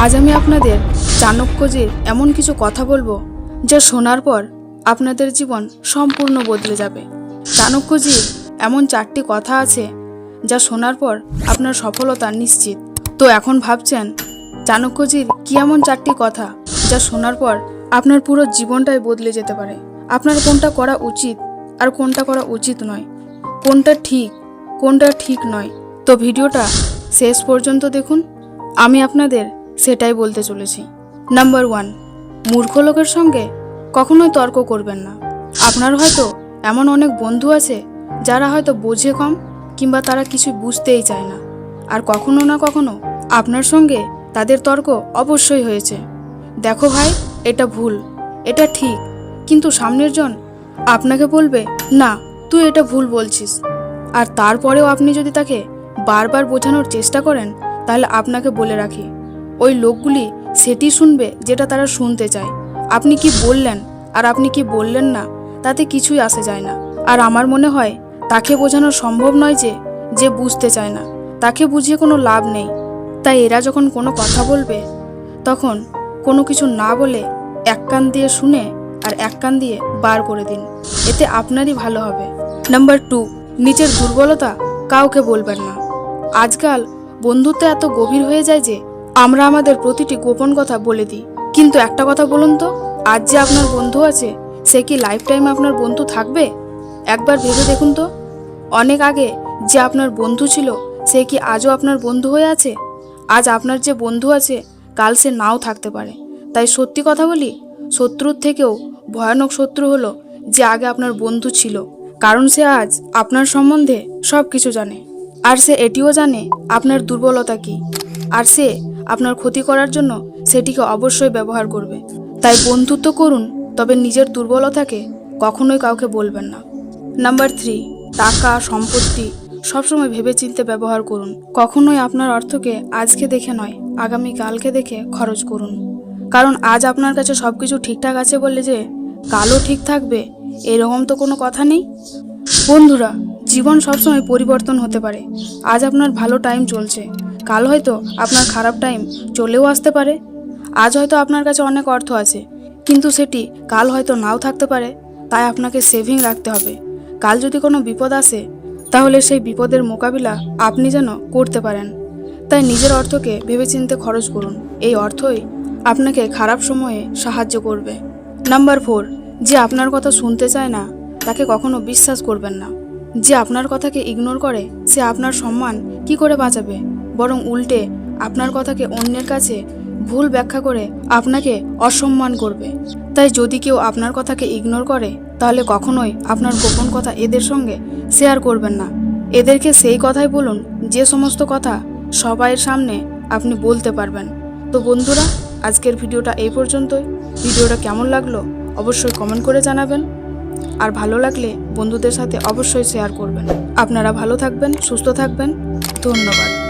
আজ আমি আপনাদের চাণক্যজির এমন কিছু কথা বলবো যা শোনার পর আপনাদের জীবন সম্পূর্ণ বদলে যাবে। চাণক্যজির এমন 4টি কথা আছে যা শোনার পর আপনার সফলতা নিশ্চিত। তো এখন ভাবছেন চাণক্যজির কি এমন 4টি কথা যা শোনার পর আপনার পুরো জীবনটাই বদলে যেতে পারে। আপনার কোনটা করা উচিত আর কোনটা করা উচিত নয়, কোনটা ঠিক নয়। তো ভিডিওটা শেষ পর্যন্ত দেখুন, আমি আপনাদের সেটাই বলতে চলেছি। নাম্বার 1, মূর্খ লোকের সঙ্গে কখনোই তর্ক করবেন না। আপনার হয়তো এমন অনেক বন্ধু আছে যারা হয়তো বোঝে কম কিংবা তারা কিছু বুঝতেই চায় না, আর কখনো না কখনো আপনার সঙ্গে তাদের তর্ক অবশ্যই হয়েছে। দেখো ভাই, এটা ভুল, এটা ঠিক, কিন্তু সামনের জন আপনাকে বলবে না তুই এটা ভুল বলছিস, আর তারপরেও আপনি যদি তাকে বারবার বোঝানোর চেষ্টা করেন, তাহলে আপনাকে বলে রাখি ওই লোকগুলি সেটি শুনবে যেটা তারা শুনতে চায়। আপনি কি বললেন আর আপনি কি বললেন না তাতে কিছুই আসে যায় না। আর আমার মনে হয় তাকে বোঝানো সম্ভব নয় যে বুঝতে চায় না, তাকে বুঝিয়ে কোনো লাভ নেই। তাই এরা যখন কোনো কথা বলবে তখন কোনো কিছু না বলে এক কান দিয়ে শুনে আর এক কান দিয়ে বার করে দিন, এতে আপনারই ভালো হবে। নাম্বার 2, নিজের দুর্বলতা কাউকে বলবেন না। আজকাল বন্ধুত্ব এত গভীর হয়ে যায় যে আমরা আমাদের প্রতিটি গোপন কথা বলে দিই। কিন্তু একটা কথা বলুন তো, আজ যে আপনার বন্ধু আছে সে কি লাইফ টাইম আপনার বন্ধু থাকবে? একবার ভেবে দেখুন তো, অনেক আগে যে আপনার বন্ধু ছিল সে কি আজও আপনার বন্ধু হয়ে আছে? আজ আপনার যে বন্ধু আছে কাল সে নাও থাকতে পারে। তাই সত্যি কথা বলি, শত্রুর থেকেও ভয়ানক শত্রু হলো যে আগে আপনার বন্ধু ছিল, কারণ সে আজ আপনার সম্বন্ধে সব কিছু জানে, আর সে এটিও জানে আপনার দুর্বলতা কি, আর সে আপনার ক্ষতি করার জন্য সেটিকে অবশ্যই ব্যবহার করবে। তাই বন্ধুত্ব করুন, তবে নিজের দুর্বলতাকে কখনোই কাউকে বলবেন না। নাম্বার 3, টাকা সম্পত্তি সবসময় ভেবেচিন্তে ব্যবহার করুন। কখনোই আপনার অর্থকে আজকে দেখে নয় আগামীকালকে দেখে খরচ করুন, কারণ আজ আপনার কাছে সব কিছু ঠিকঠাক আছে বললে যে কালও ঠিক থাকবে এরকম তো কোনো কথা নেই। বন্ধুরা, জীবন সবসময় পরিবর্তন হতে পারে। আজ আপনার ভালো টাইম চলছে, কাল হয়তো আপনার খারাপ টাইম চলেও আসতে পারে। আজ হয়তো আপনার কাছে অনেক অর্থ আছে, কিন্তু সেটি কাল হয়তো নাও থাকতে পারে। তাই আপনাকে সেভিং রাখতে হবে। কাল যদি কোনো বিপদ আসে তাহলে সেই বিপদের মোকাবিলা আপনি যেন করতে পারেন। তাই নিজের অর্থকে ভেবেচিন্তে খরচ করুন, এই অর্থই আপনাকে খারাপ সময়ে সাহায্য করবে। নাম্বার 4, যে আপনার কথা শুনতে চায় না তাকে কখনো বিশ্বাস করবেন না। যে আপনার কথাকে ইগনোর করে সে আপনার সম্মান কি করে বাঁচাবে, বরং উল্টে আপনার কথাকে অন্যের কাছে ভুল ব্যাখ্যা করে আপনাকে অসম্মান করবে। তাই যদি কেউ আপনার কথাকে ইগনোর করে তাহলে কখনোই আপনার গোপন কথা এদের সঙ্গে শেয়ার করবেন না। এদেরকে সেই কথাই বলুন যে সমস্ত কথা সবাইয়ের সামনে আপনি বলতে পারবেন। তো বন্ধুরা, আজকের ভিডিওটা এই পর্যন্তই। ভিডিওটা কেমন লাগলো অবশ্যই কমেন্ট করে জানাবেন, আর ভালো লাগলে বন্ধুদের সাথে অবশ্যই শেয়ার করবেন। আপনারা ভালো থাকবেন, সুস্থ থাকবেন। ধন্যবাদ।